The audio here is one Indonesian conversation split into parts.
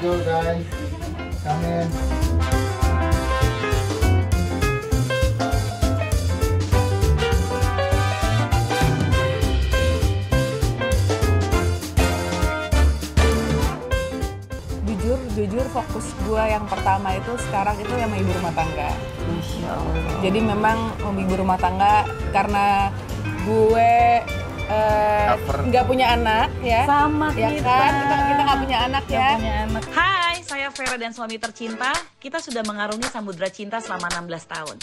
go guys. Come in. Jujur fokus gue yang pertama itu sekarang itu yang ibu rumah tangga. Masya Allah. Jadi memang ibu rumah tangga karena gue nggak punya anak ya. Sama ya kita. Kan? Kita nggak punya anak ya. Punya anak. Hai, saya Vera dan suami tercinta. Kita sudah mengarungi samudra cinta selama 16 tahun.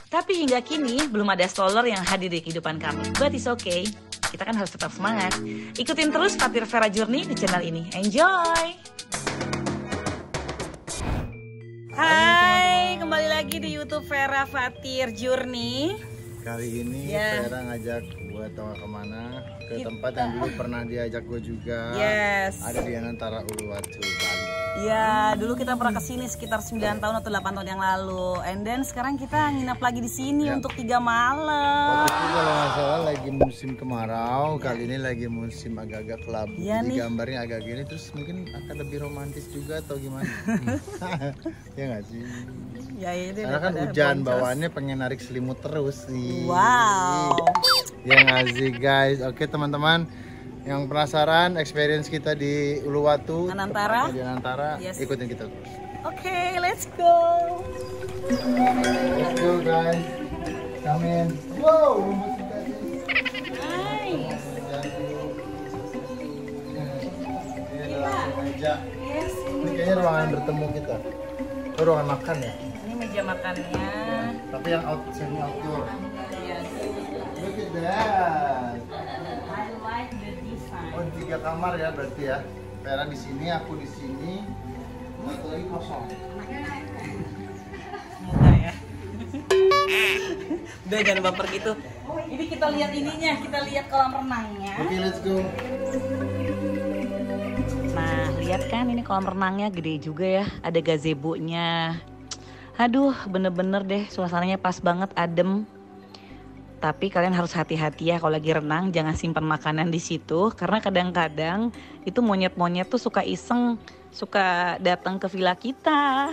Tapi hingga kini belum ada stroller yang hadir di kehidupan kami. But it's okay. Kita kan harus tetap semangat. Ikutin terus Fatir Vera Journey di channel ini. Enjoy! Hai, kembali lagi di YouTube Vera Fatir Journey. Kali ini Vera ngajak gue tau kemana, ke tempat yang dulu pernah diajak gue juga. Yes. Ada di antara Uluwatu, Bali. Ya, dulu kita pernah kesini sekitar 9 tahun atau 8 tahun yang lalu. And then sekarang kita nginap lagi di sini untuk 3 malam. Waktu itu kalau nggak salah lagi musim kemarau, kali ini lagi musim agak-agak kelabu. Ya, Jadi nih. gambarnya agak gini, terus mungkin akan lebih romantis juga atau gimana? Ya nggak sih? Ya ini Karena kan hujan, bawaannya pengen narik selimut terus nih. Wow. Ya nggak sih guys? Oke teman-teman, yang penasaran experience kita di Uluwatu, Anantara. tepatnya di Anantara, Yes. ikutin kita terus. Oke, let's go. Let's go guys. Come in. Wow, rumput kita nih. Nice. Ini adalah meja. Yes. Ini kayaknya ruangan bertemu kita. Oh, ruangan makan ya? Ini meja makannya. Tapi yang semi outdoor. Yes. Look at that. I like the design. Oh, 3 kamar ya berarti ya. Vera di sini, aku di sini. Satu lagi kosong. Semoga ya. Udah jangan baper gitu. Ini kita lihat ininya, kita lihat kolam renangnya. Oke, let's go. Nah, lihat kan ini kolam renangnya gede juga ya. Ada gazebo-nya. Aduh, bener-bener deh suasananya pas banget, adem. Tapi kalian harus hati-hati ya kalau lagi renang, jangan simpan makanan di situ karena kadang-kadang itu monyet-monyet tuh suka iseng, suka datang ke villa kita.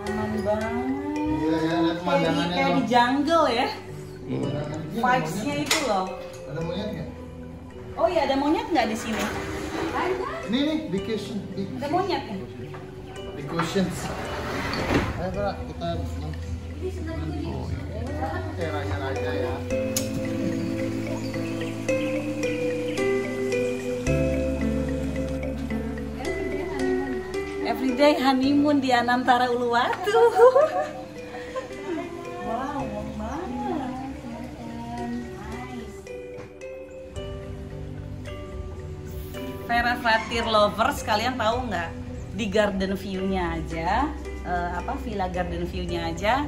Nyaman banget. Iya ya, lihat pemandangannya Kayak di loh. jungle ya. Pemandangannya Vibes-nya itu loh. Ada monyet nggak? Oh iya, ada monyet nggak di sini? Ada. Ini nih, big cushion. Ada monyet ya? Big cushions. Ayo Vera, kita kayak raja-raja ya. Everyday honeymoon di Anantara Uluwatu. Wow, wow banget. Vera Fatir lovers, kalian tahu nggak? Di garden view-nya aja, villa garden view-nya aja,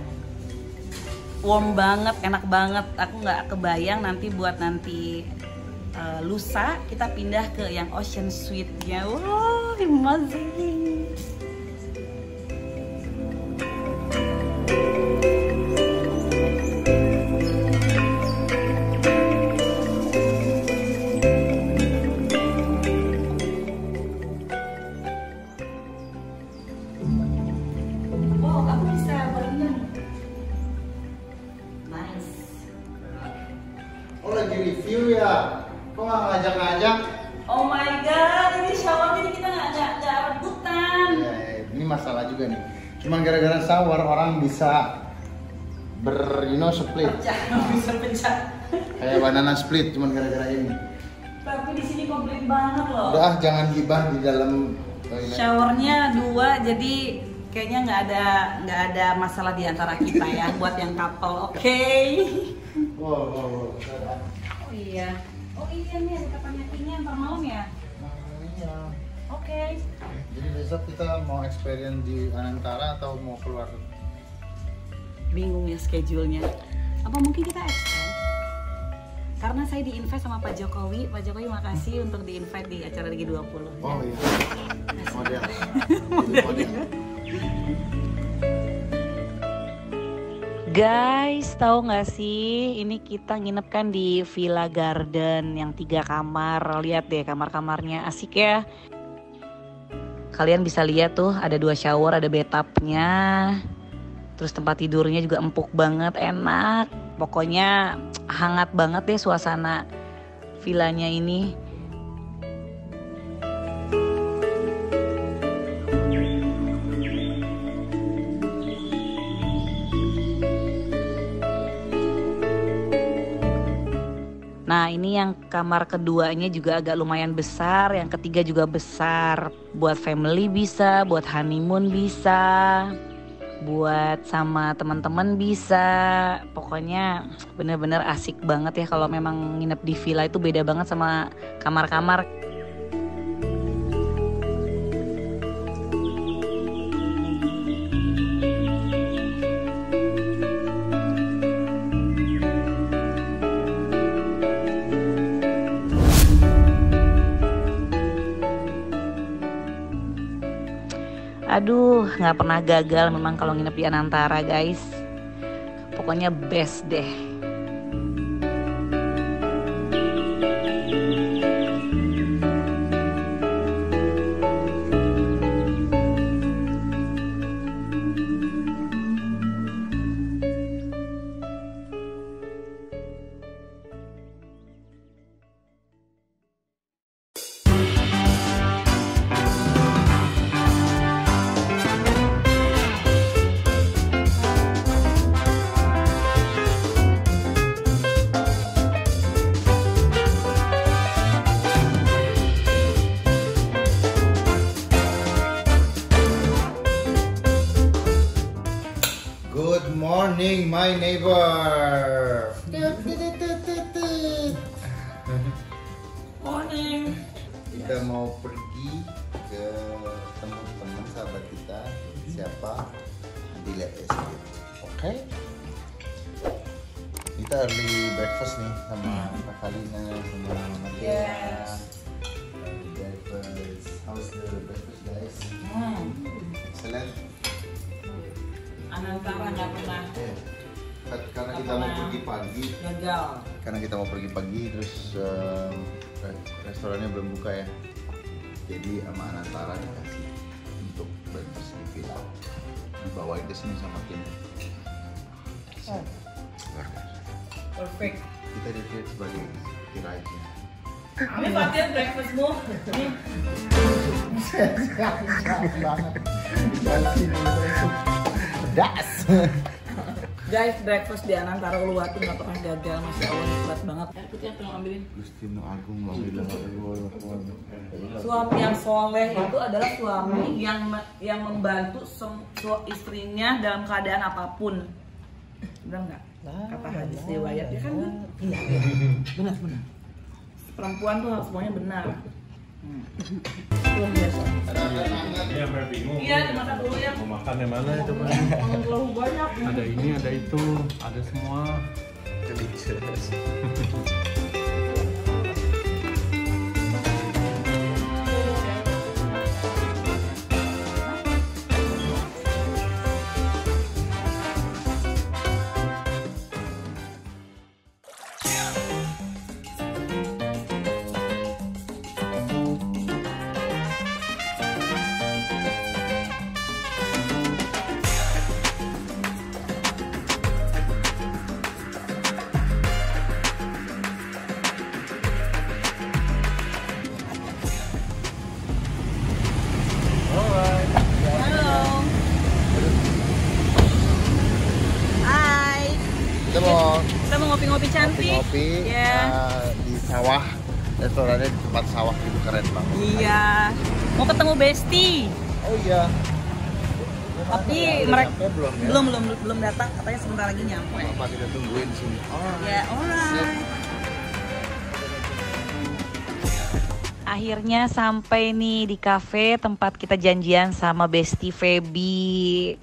warm banget, enak banget. Aku nggak kebayang nanti buat lusa kita pindah ke yang ocean suite-nya. Wow, amazing. Wow, aku bisa berenang. Nice. Oh, lagi review ya? Kok nggak ngajak-ngajak? Oh my god, ini shower ini kita nggak rebutan. Ya, ini masalah juga nih. Cuman gara-gara shower orang bisa split. Pecah, bisa pecah. Kayak banana split cuman gara-gara ini. Tapi di sini komplit banget loh. Udah jangan gibah di dalam toilet. Showernya 2, jadi kayaknya nggak ada masalah di antara kita ya buat yang couple. Oke. Wow. Oh iya. Oh iya nih ada tapanyakinya ntar malam ya. Iya. Oke. Jadi besok kita mau experience di Anantara atau mau keluar? Bingung ya schedule-nya. Apa mungkin kita extend? Karena saya di-invite sama Pak Jokowi. Pak Jokowi makasih untuk di-invite di acara G20. Oh iya. Model. Guys, tahu nggak sih? Ini kita nginep kan di Villa Garden yang 3 kamar. Lihat deh kamar-kamarnya asik ya. Kalian bisa lihat tuh ada 2 shower, ada bathtubnya. Terus tempat tidurnya juga empuk banget, enak. Pokoknya hangat banget deh suasana villanya ini. Nah ini yang kamar keduanya juga agak lumayan besar, yang ketiga juga besar. Buat family bisa, buat honeymoon bisa, buat sama teman-teman bisa. Pokoknya bener-bener asik banget ya kalau memang nginep di villa, itu beda banget sama kamar-kamar. Aduh, nggak pernah gagal memang kalau nginep di Anantara guys. Pokoknya best deh. Good morning, my neighbor. Morning. Kita mau pergi ke teman-teman sahabat kita. Siapa? Nanti lihat besok. Oke. Kita early breakfast nih sama Kak Kalina, sama Matia. Yes. Early breakfast. How's the breakfast, guys? Excellent. Anantara nggak pernah Karena kita mau pergi pagi. gagal. Karena kita mau pergi pagi, terus restorannya belum buka ya. Jadi sama Anantara dikasih untuk breakfast di villa. Dibawain ke sini sama tim. Perfect. Kita dilihat sebagai kiranya. Ini Fatir breakfastmu. Nih. banget. Pedas. Guys, breakfast di Anantara Uluwatu nggak pernah gagal, masya Allah nikmat banget. Itu yang tolong ambilin. Gustino Agung Suami yang soleh itu adalah suami yang membantu istrinya dalam keadaan apapun. Benar nggak? Kata hadis riwayat ya kan? Iya. Benar. Perempuan tuh harus semuanya benar. Luar biasa. Ini sampai bingung. Iya, dimakan dulu ya. Mau makan yang mana itu Pak? Terlalu banyak. Ada ini, ada itu, ada semua. Delicious. Kita mau ngopi-ngopi cantik. Ngopi di sawah. Restorannya di tempat sawah itu keren banget. Iya. Mau ketemu Besti. Oh iya. Tapi mereka belum datang. Katanya sebentar lagi nyampe. Apa kita tungguin sini? Ya, alright. Akhirnya sampai nih di cafe tempat kita janjian sama Besti Feby.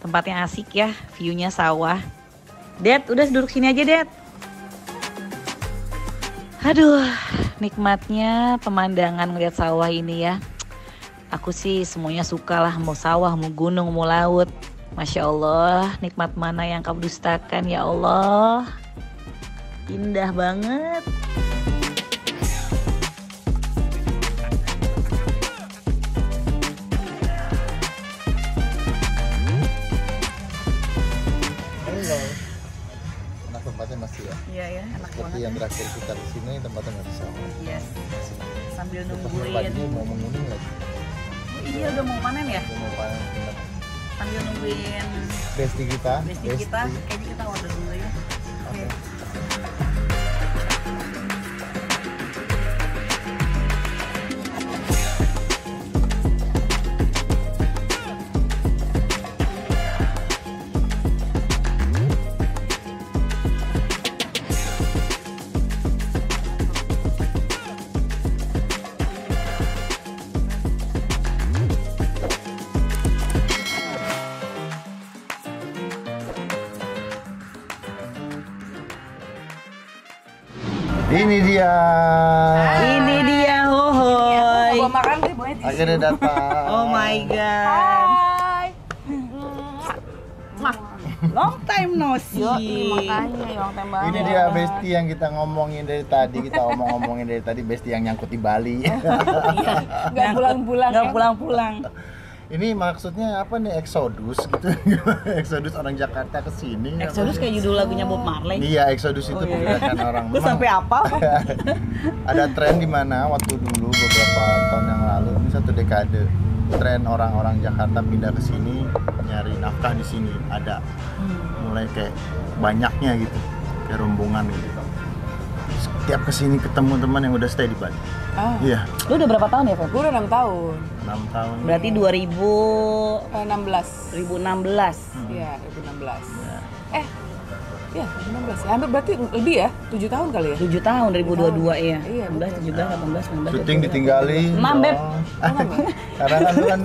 Tempatnya asik ya, view-nya sawah. Dad, udah duduk sini aja, Dad. Aduh, nikmatnya pemandangan ngeliat sawah ini ya. Aku sih semuanya suka lah, mau sawah, mau gunung, mau laut. Masya Allah, nikmat mana yang kau dustakan ya Allah. Indah banget. Halo. Enak tempatnya masih ya. Iya ya, enak Seperti banget. yang terakhir kita di sini tempatnya masih sama. Yes. Sambil Pas nungguin. pagi mau menguning lagi. Oh, iya udah mau panen ya? Udah mau panen. Sambil nungguin Besti kita. besti kita, kayaknya kita order dulu ya. Oke. Ini dia. Ini dia hohoi. Gua makan deh, boleh tisu. Akhirnya datang. Oh my god. Hai. Long time no see. Makanya yang tembak. Ini dia Besti yang kita ngomongin dari tadi. Kita ngomongin dari tadi Besti yang nyangkut di Bali. Enggak pulang-pulang. Nggak pulang-pulang. Ini maksudnya apa nih, Exodus gitu? Exodus orang Jakarta ke sini. Exodus kayak judul lagunya Bob Marley. Iya, Exodus itu pergerakan orang. Gue sampai apa? Ada tren di mana waktu dulu beberapa tahun yang lalu, ini 1 dekade, tren orang-orang Jakarta pindah ke sini nyari nafkah di sini. Ada mulai kayak banyaknya gitu, kayak rombongan gitu. Setiap kesini ketemu teman yang udah stay di Bali. Ah, Iya, Lu udah berapa tahun ya, Feb? gue udah 6 tahun. 6 tahun. Berarti 16. 2016. Iya, 2016. Ya. Iya, 2016. Ya, hampir berarti lebih ya? 7 tahun kali ya? 7 tahun 2022 ya. Iya, 16, 17, 18, 19. Syuting ditinggalin. 6, Beb. dong. Karena kan lu kan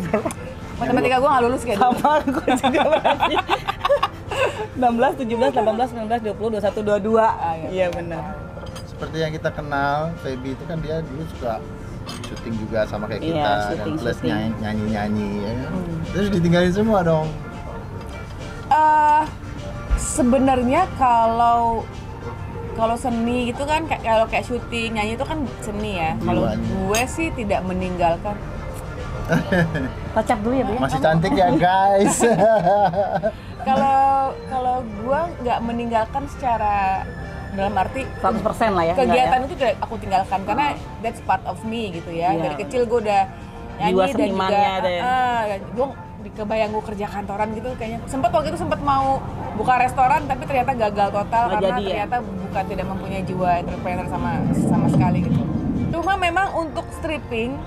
Matematika gue nggak lulus kayak dulu. Sama gue juga berarti. 16, 17, 18, 19, 20, 21, 22. Iya benar. seperti yang kita kenal, Feby itu kan dia dulu suka syuting juga sama kayak Iya, kita, dan syuting, plus syuting. nyanyi-nyanyi ya kan? Terus ditinggalin semua dong. Sebenarnya kalau seni gitu kan kalau kayak syuting nyanyi itu kan seni ya. Kalau Jiwanya. gue sih tidak meninggalkan. Kocak dulu ya, Bu. ya? Masih cantik ya guys. Kalau gue nggak meninggalkan secara dalam arti 100% lah ya. kegiatan itu tidak aku tinggalkan karena that's part of me gitu ya. Iya. Dari kecil gue udah nyanyi Jiwa dan juga senimannya ada ya. gue kebayang gue kerja kantoran gitu kayaknya. Waktu itu sempat mau buka restoran tapi ternyata gagal total Nggak karena jadi ya? ternyata bukan tidak mempunyai jiwa entrepreneur sama sekali gitu. Cuma memang untuk stripping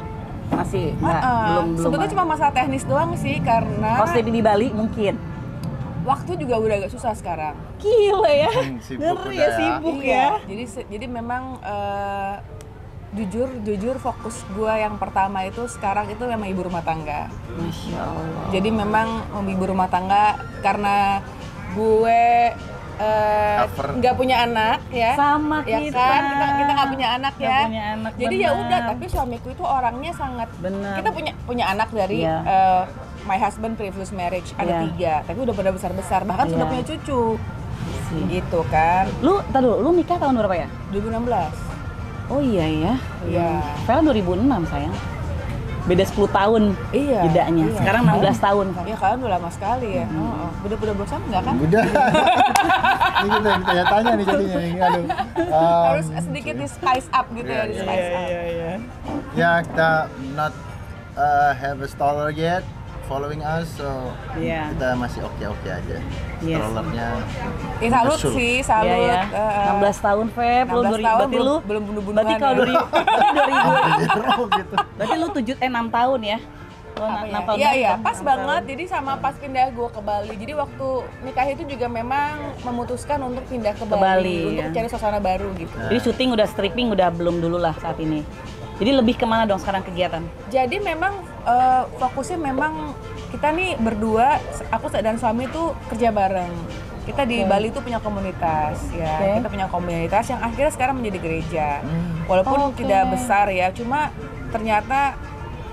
Masih belum sebetulnya cuma masalah teknis doang sih karena Kalau sleeping di Bali mungkin. waktu juga udah agak susah sekarang. Gila ya. Sibuk Ngeri udah ya, ya. sibuk Iya, ya. jadi memang jujur fokus gue yang pertama itu sekarang itu memang ibu rumah tangga. Masya Allah. Jadi memang ibu rumah tangga karena gue Cover. nggak punya anak ya. Sama Ya kita. kan kita nggak punya anak Nggak ya. punya anak, Jadi ya benar. udah, tapi suamiku itu orangnya sangat. Benar. Kita punya anak dari Iya. my husband previous marriage Iya. ada 3, tapi udah pada besar bahkan sudah Iya. punya cucu. Sih. Gitu kan. Lu, tar dulu, lu nikah tahun berapa ya? 2016. Oh iya ya. Iya. Vera 2006 sayang. Beda 10 tahun Iya. bedanya. Iya. Sekarang 16 tahun kan. Ya kalian udah lama sekali ya. Udah bosan nggak kan? Udah. Ini kita yang tanya nih jadinya nih. Aduh. Harus sedikit di spice up gitu ya, di spice up. Ya kita not have a stroller yet following us, so Iya. kita masih oke aja. Yes. Strollernya Ya, salut Betul. sih, salut. Iya ya. 16 tahun Feb, lu 16 tahun berarti lu belum bunuh-bunuhan berarti kalau ya. 2000 gitu. berarti lu 6 tahun ya. Oh, Apa 6 tahun. Iya, lagi iya, kan? pas 6 banget. tahun. Jadi sama pas pindah gue ke Bali. Jadi waktu nikah itu juga memang memutuskan untuk pindah ke Bali, untuk ya. cari suasana baru gitu. Jadi syuting udah stripping udah belum dulu lah saat ini. Jadi lebih kemana dong sekarang kegiatan? Jadi memang fokusnya memang kita nih berdua, aku dan suami tuh kerja bareng. Kita di Bali itu punya komunitas ya. Oke. Kita punya komunitas yang akhirnya sekarang menjadi gereja. Walaupun tidak besar ya, cuma ternyata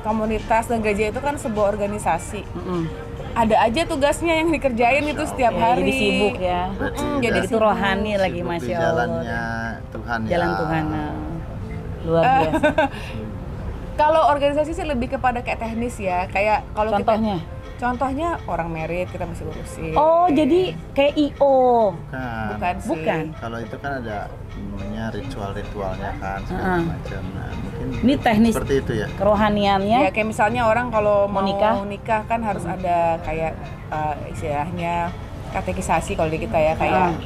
komunitas dan gereja itu kan sebuah organisasi. Ada aja tugasnya yang dikerjain itu setiap Ya, hari. jadi sibuk ya. Jadi Itu rohani lagi, Sibuk di Masya Allah. jalannya Tuhan ya. Jalan Tuhan. Luar biasa. Kalau organisasi sih lebih kepada kayak teknis ya. Kayak kalau Contohnya? Contohnya orang merit kita mesti urusin. Oh, jadi kayak IO. Bukan sih. Bukan. Kalau itu kan ada namanya ritual-ritualnya kan segala macam. Nah, mungkin Ini teknis seperti itu ya. kerohaniannya. Ya kayak misalnya orang kalau Mau mau nikah? kan harus ada kayak istilahnya katekisasi kalau di kita ya, kayak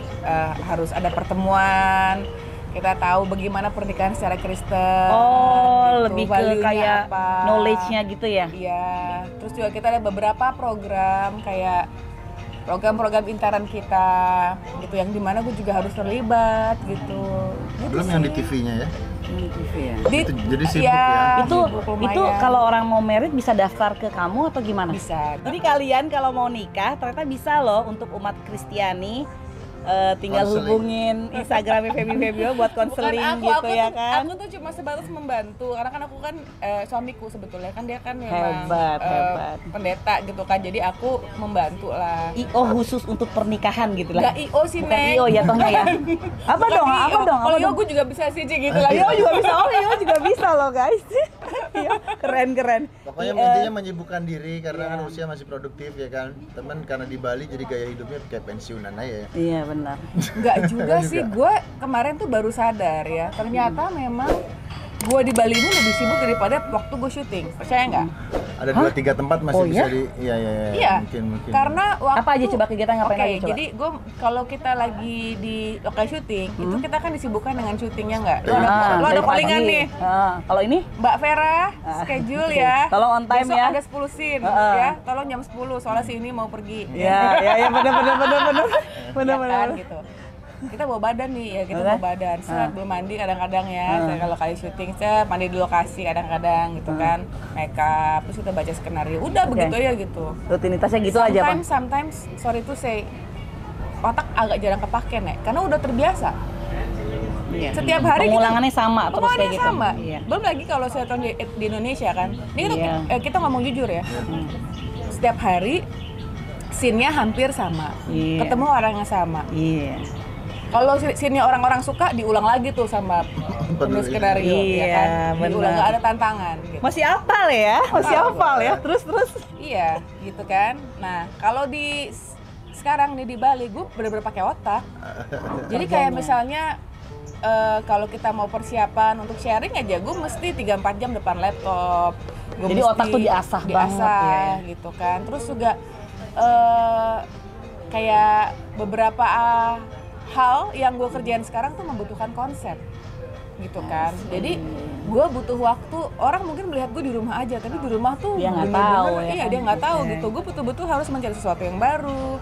harus ada pertemuan. Kita tahu bagaimana pernikahan secara Kristen. Oh, gitu, lebih ke value-nya kayak apa. knowledge-nya gitu ya. Iya. Terus juga kita ada beberapa program kayak program-program intaran kita gitu, yang dimana gue juga harus terlibat gitu. Belum yang di TV-nya ya. Jadi sibuk ya. Itu sibuk lumayan. itu kalau orang mau merit bisa daftar ke kamu atau gimana? bisa. Jadi kalian kalau mau nikah ternyata bisa loh untuk umat Kristiani. Tinggal Konseling. hubungin Instagramnya Feby Febio buat konseling gitu ya kan. Aku tuh cuma sebatas membantu karena kan aku kan suamiku sebetulnya kan dia kan memang Hebat. pendeta gitu kan, jadi aku membantu lah. IO khusus untuk pernikahan gitu lah. Gak IO sih, Bukan Neng. IO ya tohnya ya. Apa dong? Apa dong? Kalau Apa IO dong? gue juga bisa sih Ci, gitu lah. IO juga bisa. Oh, IO juga bisa loh guys. Iya, keren. Pokoknya intinya menyibukkan diri karena kan usia masih produktif ya kan. Temen karena di Bali jadi gaya hidupnya kayak pensiunan aja ya. Iya benar. Enggak juga Enggak sih, juga. gue kemarin tuh baru sadar ya, ternyata memang gue di Bali ini lebih sibuk daripada waktu gue syuting, percaya nggak? Ada 2-3 tempat masih Oh, bisa ya? di iya. Iya, Mungkin. karena waktu Apa aja coba kegiatan ngapain Oke, aja coba? jadi gue kalau kita lagi di lokasi syuting, itu kita kan disibukkan dengan syutingnya nggak? Lo Iya. ada dari callingan pagi. nih, Kalau ini Mbak Vera, schedule ya. Tolong on time Besok ya. ada 10 scene ya, tolong jam 10 soalnya si ini mau pergi. ya benar. Ya kan, gitu. Kita bawa badan nih ya, kita bawa badan. Set, belum mandi kadang-kadang ya. Kalau kali syuting set, mandi di lokasi kadang-kadang gitu kan. Make up, terus kita baca skenario. Udah begitu aja gitu. rutinitasnya gitu aja, Pak. Sometimes, sorry to say, otak agak jarang kepake nih, karena udah terbiasa. Iya. Setiap hari pengulangannya sama terus kayak pengulangannya gitu. sama. Iya. Belum lagi kalau saya tahun di Indonesia kan. Ini kan Iya. kita ngomong jujur ya. Setiap hari scene-nya hampir sama. Iya. Ketemu orang yang sama. Iya. Kalau scene-nya orang-orang suka diulang lagi tuh sama penulis skenario ya Iya, kan. benar. Diulang, nggak ada tantangan gitu. Masih hafal ya? Masih hafal ya? Terus. Iya, gitu kan. Nah, kalau sekarang nih di Bali gue bener-bener pakai otak. Jadi kayak misalnya kalau kita mau persiapan untuk sharing aja, gue mesti 3-4 jam depan laptop. Jadi otak tuh diasah banget ya. gitu kan. Terus juga kayak beberapa hal yang gue kerjain sekarang tuh membutuhkan konsep gitu kan. Jadi gue butuh waktu. Orang mungkin melihat gue di rumah aja, tapi di rumah tuh Dia nggak bener-bener, tahu ya iya kan? dia nggak tahu Oke. gitu. Gue betul-betul harus mencari sesuatu yang baru.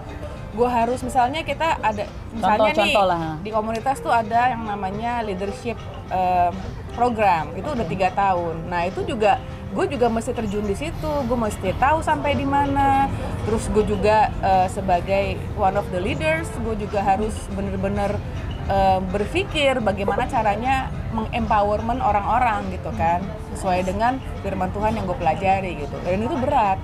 Gue harus misalnya kita ada misalnya Contoh nih lah. di komunitas tuh ada yang namanya leadership program, itu udah 3 tahun. Nah itu juga gue juga mesti terjun di situ, gue mesti tahu sampai di mana. Terus gue juga sebagai one of the leaders, gue juga harus bener-bener berpikir bagaimana caranya mengempowerment orang-orang gitu kan, sesuai dengan firman Tuhan yang gue pelajari gitu. Dan itu berat.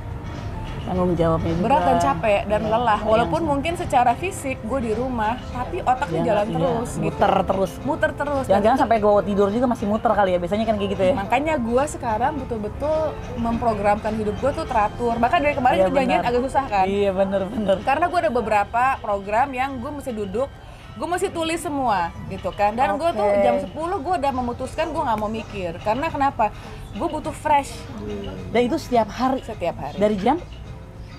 Tanggung jawabnya juga. Berat dan capek dan lelah. Walaupun mungkin secara fisik gue di rumah, tapi otaknya jalan terus gitu. Muter terus. Jangan-jangan sampai gue tidur juga masih muter kali ya. Biasanya kan kayak gitu ya. Makanya gue sekarang betul-betul memprogramkan hidup gue tuh teratur. Bahkan dari kemarin Iya, itu janjian benar. agak susah kan. Iya bener. Karena gue ada beberapa program yang gue mesti duduk, gue mesti tulis semua gitu kan. Dan gue tuh Oke. jam 10 gue udah memutuskan gue nggak mau mikir. Karena kenapa? Gue butuh fresh Dan itu setiap hari. setiap hari. Dari jam?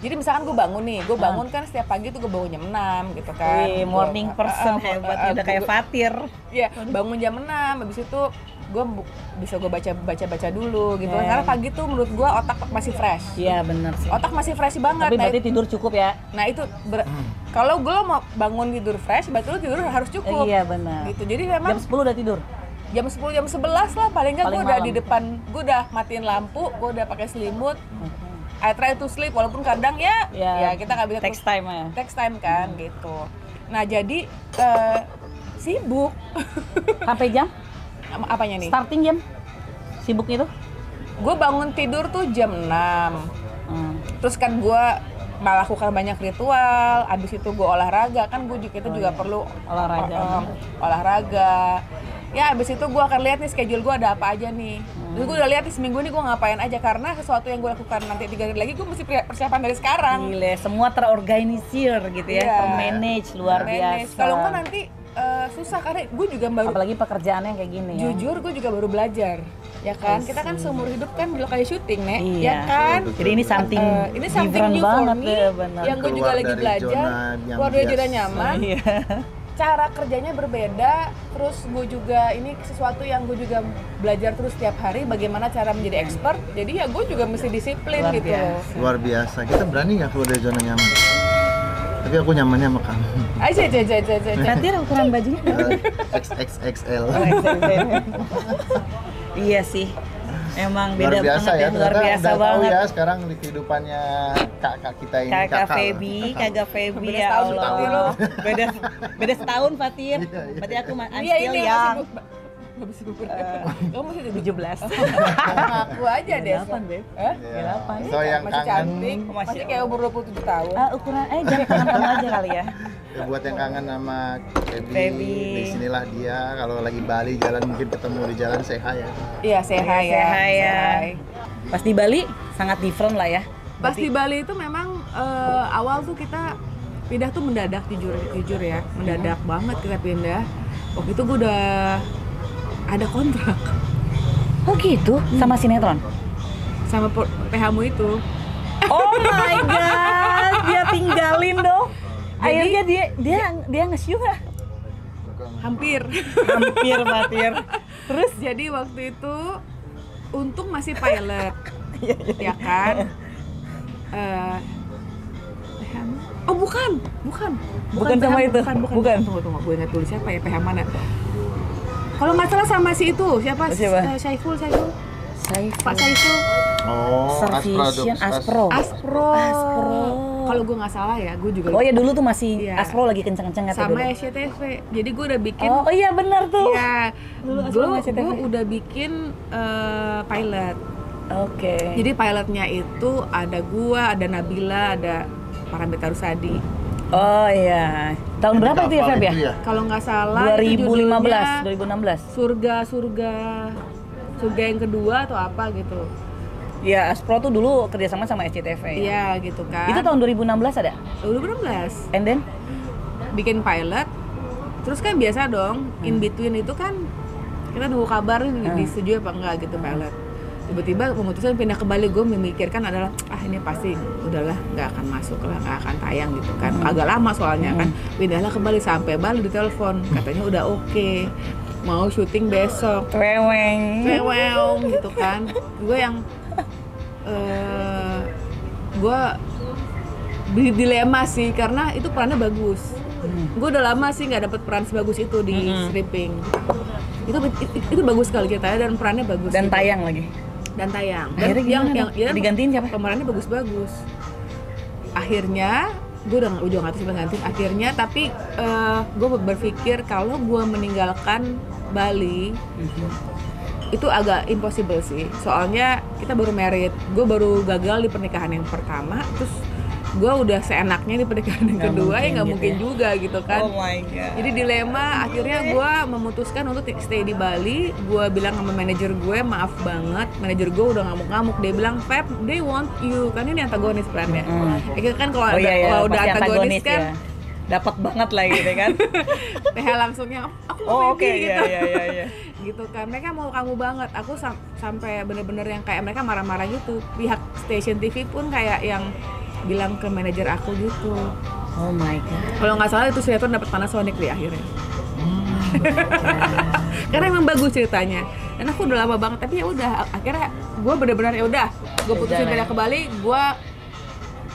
Jadi misalkan gue bangun nih, gue bangun kan setiap pagi tuh gue bangun jam 6 gitu kan. Wih, morning person hebat. Udah kayak Fatir. Iya, bangun jam 6, habis itu gue bisa gue baca dulu gitu. Yeah. Karena pagi tuh menurut gue otak masih fresh. Iya bener sih. Otak masih fresh banget. Tapi Nah, berarti tidur cukup ya? nah itu kalau gue mau bangun tidur fresh, berarti lu tidur harus cukup. Iya benar. Gitu. Jadi memang Jam 10 udah tidur? jam 10 jam 11 lah paling nggak gue Paling udah malam. di depan, gue udah matiin lampu, gue udah pakai selimut. I try to sleep walaupun kadang ya kita nggak bisa Text time ya? text time kan gitu. Nah jadi sibuk. Sampai jam? Apanya nih? Starting jam? Sibuk itu? Gue bangun tidur tuh jam 6. Terus kan gue melakukan banyak ritual, abis itu gue olahraga, kan gue juga perlu olahraga. Ya abis itu gue akan lihat nih schedule gue ada apa aja nih. Terus gue udah lihat nih seminggu ini gue ngapain aja, karena sesuatu yang gue lakukan nanti 3 hari lagi gue mesti persiapan dari sekarang. Gile, semua terorganisir gitu ya, Iya. termanage luar biasa. Kalau enggak nanti susah, karena gue juga baru, apalagi pekerjaannya kayak gini ya. jujur gue juga baru belajar, ya kan? Kita kan seumur hidup kan belum kayak syuting, Nek, Iya. ya kan? Jadi ini something Ini something different new for banget me, ya, benar. yang gue juga Keluar lagi dari belajar, zona yang keluar dari zona biasa. nyaman. Iya. Cara kerjanya berbeda, terus gue juga ini sesuatu yang gue juga belajar terus setiap hari, bagaimana cara menjadi expert. Jadi ya gue juga mesti disiplin Luar gitu. biasa. Luar biasa. Kita berani nggak keluar dari zona nyaman? Tapi aku nyamannya sama kamu. Aja. Fatir ukuran bajunya XXXL. iya sih. Emang Luar beda biasa banget ya. ya, luar Ternyata biasa udah tahu banget. ya sekarang di kehidupannya kakak kita ini. Kakak kakak. Feby Beda ya setahun, Allah. Fatir, lo. Beda setahun Fatir. Iya, iya. Berarti aku I'm Iya still ini young. masih gue kamu masih 17. Aku aja deh. 8, Beb. Hah? Iya. 8. So yang Masih kangen, cantik, Masya masih kayak umur 27 tahun. Ukuran jangan tangan kamu aja kali ya. ya buat yang kangen sama Feby. Feby, di sinilah dia. Kalau lagi Bali jalan mungkin ketemu di jalan say hi ya. Iya, say hi ya. Say ya. Say hi. Pas di Bali sangat different lah ya. Pas di Bali itu memang awal tuh kita pindah tuh mendadak, jujur ya, mendadak banget kita pindah. Waktu itu gue udah ada kontrak Oh gitu, sama sinetron. sama PH-mu itu. Oh my god, dia tinggalin dong. Akhirnya dia nge-show nggak? Hampir. Hampir Fatir. Terus jadi waktu itu untung masih pilot, ya kan? Oh bukan sama itu? Bukan. Tunggu, gue nggak tulis siapa ya, PH mana? Kalau nggak salah sama si itu, siapa? Siapa? Saiful. Pak Saiful. Saiful. Oh, Servision Aspro. Aspro. Aspro. Kalau gue nggak salah ya, gue juga. Oh ya dulu tuh masih Iya. Aspro lagi kenceng-kenceng sama SCTV. Jadi gue udah bikin. Oh iya benar tuh. Iya. Dulu Aspro sama SCTV. Gue udah bikin pilot. Oke. Jadi pilotnya itu ada gua, ada Nabila, ada Paramita Rusadi. Oh iya. Tahun berapa itu ya Feb ya? Kalau nggak salah itu 2015, judulnya 2016. surga yang kedua atau apa gitu. Ya, Aspro tuh dulu kerjasama sama SCTV. Ya? Iya gitu kan. Itu tahun 2016 ada? 2016 And then? bikin pilot. Terus kan biasa dong, in between itu kan kita nunggu kabar disetujui apa enggak gitu pilot. Tiba-tiba pemutusan pindah ke Bali, gue memikirkan adalah ini pasti udahlah nggak akan masuk lah, nggak akan tayang gitu kan. Agak lama soalnya kan. Pindahlah ke Bali, sampai Bali ditelepon katanya udah oke, mau syuting besok. Weweng gitu kan. Gue yang gue dilema sih, karena itu perannya bagus. Gue udah lama sih nggak dapet peran sebagus itu di stripping. Itu bagus sekali ceritanya dan perannya bagus. Dan gitu. tayang lagi. Dan Akhirnya gimana dong? yang Digantiin siapa? pemerannya bagus-bagus. Akhirnya gue udah nggak tahu siapa gantiin. Akhirnya tapi gue berpikir kalau gue meninggalkan Bali itu agak impossible sih. Soalnya kita baru married, gue baru gagal di pernikahan yang pertama, terus gue udah seenaknya di pernikahan yang kedua, ya nggak gitu mungkin ya. juga gitu kan. Oh my god. Jadi dilema, akhirnya gue memutuskan untuk stay di Bali. Gue bilang sama manajer gue, maaf banget, manajer gue udah ngamuk-ngamuk. Dia bilang, Feb, they want you, kan ini antagonis perannya. Akhirnya kan kalau kalau udah pasti antagonis kan, ya. Dapat banget lah gitu kan. PH langsungnya, aku Oh mau oke, pergi gitu. iya. Gitu kan, mereka mau kamu banget. Aku sampai bener-bener yang kayak mereka marah-marah gitu. Pihak stasiun TV pun kayak yang bilang ke manajer aku gitu. Oh my god. Kalau nggak salah itu sinetron dapat Panasonic di akhirnya. Karena emang bagus ceritanya. Dan aku udah lama banget, tapi ya udah akhirnya gue bener-bener ya udah, gue putusin pindah ke Bali. Gue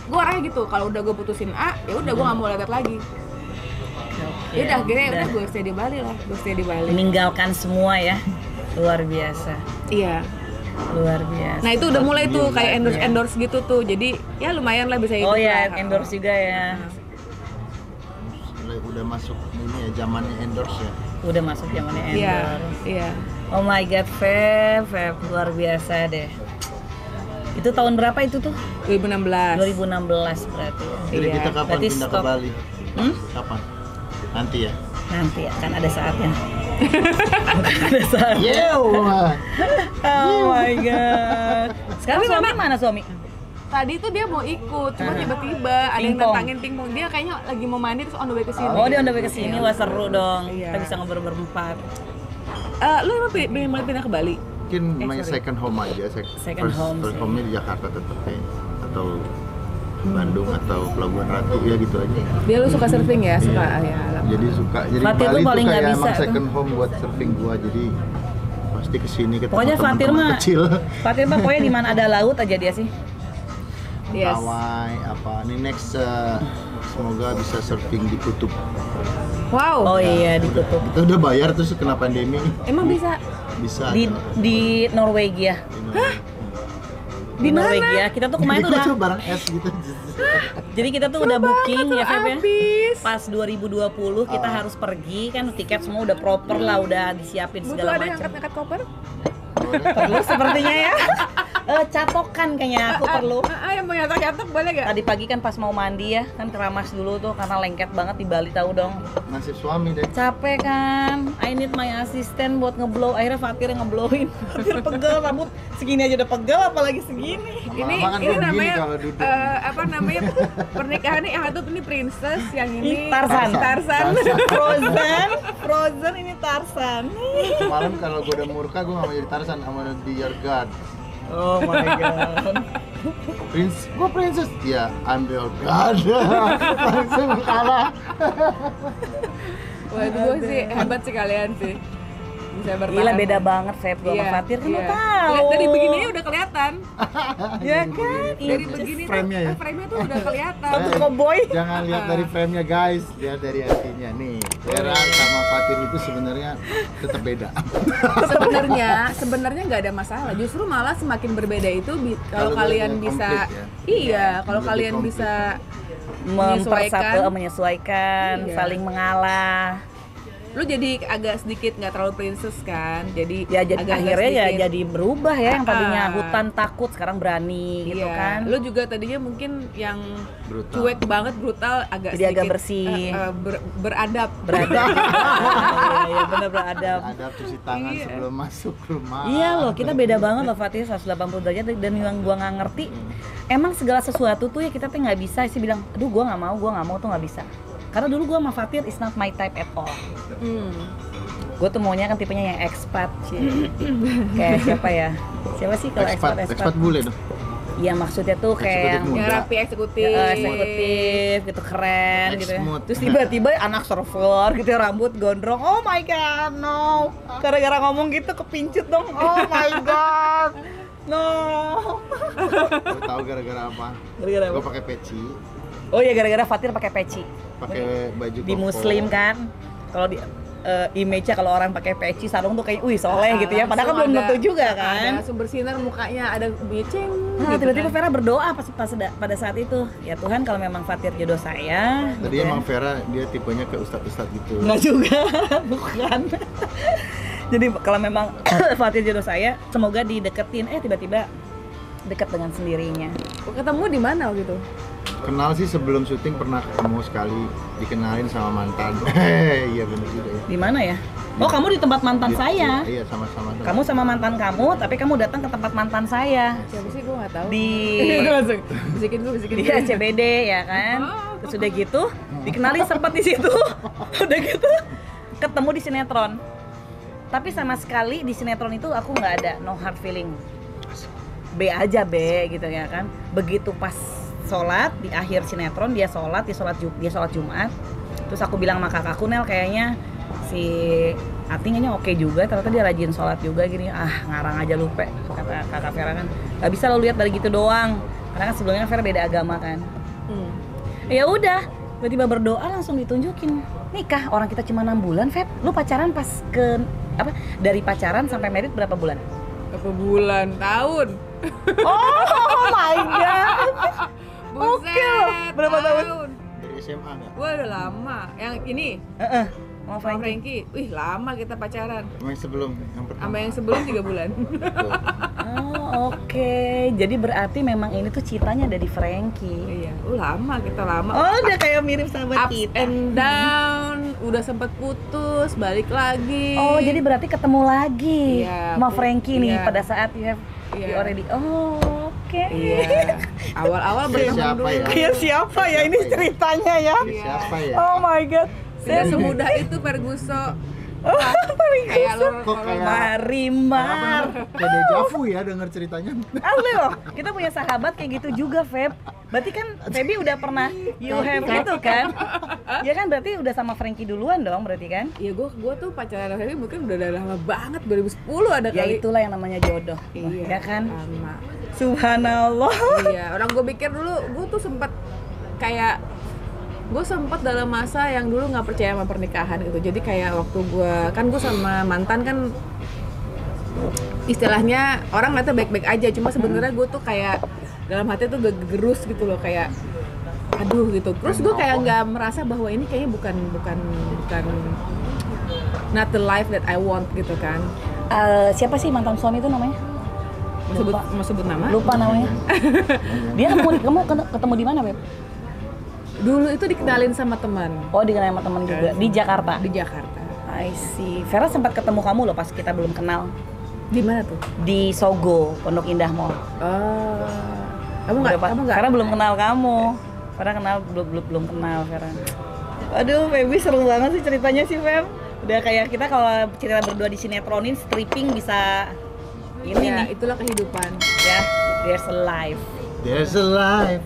orangnya gitu, kalau udah gue putusin A, ya udah gue nggak mau lihat lagi. Ya udah akhirnya udah gue stay di Bali lah, gue stay di Bali. Meninggalkan semua ya. Luar biasa. Iya. Luar biasa. Nah itu udah mulai tuh kayak endorse gitu tuh, jadi ya lumayan lah bisa hidup. Oh ya, lah. endorse juga ya. Udah masuk ini ya, zamannya endorse ya. Udah masuk zamannya Iya, endorse. iya. Oh my god, Feb luar biasa deh. Itu tahun berapa itu tuh? 2016. 2016 berarti ya. Jadi Iya, kita kapan berarti pindah ke stop. Bali? Hmm? Kapan? Nanti ya. Nanti ya, kan ada saatnya. Ada saatnya. Yew. Oh my god. Sekarang Tapi suami memang- mana suami? Tadi tuh dia mau ikut, cuma tiba-tiba ada yang Pingpong. nantangin pingpong. Dia kayaknya lagi mau mandi terus on the way ke sini. Oh dia on the way ke sini, wah seru dong. Iya. Kita bisa ngobrol berempat. Lu emang mulai pindah ke Bali? Mungkin main sorry. second home aja. Second home first sih. home-nya di Jakarta tetap ya. Atau Bandung atau Pelabuhan Ratu ya gitu aja. Dia lu suka surfing ya? Suka ya. Jadi suka. Jadi Fatir Bali tuh tuh paling nggak kayak bisa emang tuh. second home buat surfing gua. Jadi pasti kesini ketemu Pokoknya Fatir teman-teman mah, kecil. Fatir mah pokoknya di mana ada laut aja dia sih. Yes. Hawaii apa nih next semoga bisa surfing di kutub. Wow. Oh iya ditutup. Kita udah bayar terus kena pandemi. Emang bisa? Bisa. Di Norwegia. Di Norwegia. Kita tuh kemarin tuh Jadi udah. gua barang es gitu. Jadi kita tuh udah booking ya Feb ya. Habis. Pas 2020 kita harus pergi kan, tiket semua udah proper lah, udah disiapin Butuh segala ada yang macam. angkat-angkat koper? Perlu sepertinya ya. Catokan kayaknya aku perlu. Yang mau nyatok-nyatok boleh gak? Tadi pagi kan pas mau mandi ya, kan keramas dulu tuh karena lengket banget di Bali tahu dong. Nasib suami deh. Capek kan, I need my assistant buat ngeblow. Akhirnya Fatir yang ngeblowin. Fatir pegel, rambut segini aja udah pegel apalagi segini. Lama-lama kan Ini gua begini namanya kalau duduk. apa namanya pernikahan nih, yang satu ini princess, yang ini Tarzan. Tarzan. Frozen ini Tarzan. Malam kalau gue udah murka, gue gak mau jadi Tarzan, I wanna be your god. Oh my god. Gue princess? Ya, I'm your god. Langsung kalah. Wah itu gue sih hebat sih kalian sih. Bisa bertahan. Gila beda banget Feb gua sama Iya, Fatir kan iya. lu tahu. Lihat dari begininya udah kelihatan. Ya kan? Dari begini Frame-nya ya? Frame-nya tuh udah kelihatan. Satu koboi. Jangan lihat dari frame-nya guys, lihat dari hatinya nih. Vera sama Fatir itu sebenarnya tetap beda. Sebenarnya nggak ada masalah. Justru malah semakin berbeda itu kalau Kalau kalian udah bisa, komplit ya. iya, kalau Lebih kalian komplit. bisa menyesuaikan, Iya. saling mengalah. lu jadi agak sedikit nggak terlalu princess kan, jadi Ya jadi agak akhirnya ya sedikit. jadi berubah ya, yang tadinya Ah. hutan takut sekarang berani gitu Iya. kan. Lu juga tadinya mungkin yang Brutal. cuek banget, brutal, agak Jadi sedikit agak bersih. beradab. Beradab. Iya bener beradab. Ada cuci tangan Iya. sebelum masuk rumah. Iya loh, kita beda banget loh Fatih 180 derajat. Dan yang gua nggak ngerti, emang segala sesuatu tuh ya kita tuh nggak bisa sih bilang, aduh gua nggak mau tuh nggak bisa. Karena dulu gua sama Fatir is not my type at all. Gue tuh maunya kan tipenya yang expat sih. Kayak siapa ya? Siapa sih kalau expat? Expat bule dong. Iya maksudnya tuh kayak Eksekutif yang muda. Yang rapi, eksekutif. eksekutif gitu, keren gitu ya. Ex-mood. Terus tiba-tiba anak surfer gitu ya, rambut gondrong. Oh my god, no. Gara-gara ngomong gitu kepincut dong. Oh my god. No. Lu tahu gara-gara apa? Gara-gara apa? Gue pakai peci, Oh iya gara-gara Fatir pakai peci. pakai baju Di koko. muslim kan. Kalau di image-nya kalau orang pakai peci sarung tuh kayak wih soleh gitu ya. Padahal kan belum Langsung tentu juga ada kan. sumber sinar, mukanya ada beceng. Nah, gitu tiba-tiba kan. Vera berdoa pada saat itu. Ya Tuhan, kalau memang Fatir jodoh saya. Tadi gitu ya. emang Vera dia tipenya ke ustadz-ustadz gitu. Enggak juga, bukan. Jadi kalau memang Fatir jodoh saya, semoga dideketin. Tiba-tiba dekat dengan sendirinya. Ketemu di mana waktu itu? Kenal sih sebelum syuting pernah ketemu sekali, dikenalin sama mantan. Iya bener juga ya. Di mana ya? Oh, kamu di tempat mantan saya. Iya sama-sama. Kamu sama mantan kamu, tapi kamu datang ke tempat mantan saya. Siapa sih, gue nggak tahu. Di langsung bisikin gue. di ACBD ya kan. Terus udah gitu, dikenalin sempat di situ. Udah gitu, ketemu di sinetron. Tapi sama sekali di sinetron itu aku nggak ada no hard feeling. B aja B gitu ya kan. Begitu pas sholat di akhir sinetron dia sholat Jumat. Terus aku bilang sama kakakku, Nel kayaknya si Ating kayaknya oke juga, ternyata dia rajin sholat juga gini. Ngarang aja lupa, kata kakak Vera kan. Gak bisa lo lihat dari gitu doang, karena kan sebelumnya Vera beda agama kan. Ya udah, tiba-tiba berdoa langsung ditunjukin nikah. Orang kita cuma 6 bulan, Feb. Lu pacaran pas ke apa? Dari pacaran sampai merit berapa bulan? Berapa bulan? Tahun. Oh my god. Buset, Oke loh. Berapa tahun? Dari dari SMA nggak? Wah udah lama. Yang ini Mau sama Frankie. Frankie. Wih lama kita pacaran. Sama yang sebelum, yang pertama. Sama yang sebelum 3 bulan. Betul. Oh, oke. Jadi berarti memang ini tuh citanya dari Frankie. Iya, lama kita lama. Oh, udah kayak mirip sahabat Ups kita. and down, udah sempet putus, balik lagi. Oh, jadi berarti ketemu lagi Iya, sama Frankie nih iya. pada saat you have you Iya. already. Oh, oke. Iya. Awal-awal berteman Siapa dulu. ya? Kayak siapa ya ini ceritanya ya? Iya. Siapa ya? Oh my god. Tidak semudah itu Ferguso. Oh, Kayak lo Kok kayak- Marimar. Kayak dejavu ya denger ceritanya. Asli loh, kita punya sahabat kayak gitu juga, Feb. Berarti kan Febi udah pernah you have itu kan? Ya kan berarti udah sama Frankie duluan dong berarti kan? Iya, gua tuh pacaran sama Ferry mungkin udah lama banget, 2010 ada Ya kali. itulah yang namanya jodoh. Ya kan? Lama. Subhanallah. Iya, orang gue pikir dulu gue tuh sempet kayak gue sempet dalam masa yang dulu nggak percaya sama pernikahan gitu. Jadi kayak waktu gue sama mantan kan istilahnya orang ngeliatnya baik-baik aja, cuma sebenarnya gue tuh kayak dalam hati tuh gerus gitu loh, kayak aduh gitu. Terus gue kayak nggak merasa bahwa ini kayaknya bukan not the life that I want gitu kan. Siapa sih mantan suami itu namanya? Mau sebut nama? Lupa namanya. Dia ketemu di mana, Beb? Dulu itu dikenalin sama teman Oh, dikenal sama temen juga di Jakarta. di Jakarta. I see. Vera sempat ketemu kamu loh pas kita belum kenal Di mana tuh? di Sogo, Pondok Indah Mall. Oh, kamu nggak? Vera belum kenal kamu. Vera kenal belum kenal Vera. Aduh, Feby seru banget sih ceritanya sih, Feb. Udah kayak kita kalau cerita berdua di sinetronin stripping bisa ini Ya, nih. itulah kehidupan. Ya, there's a life. There's a life.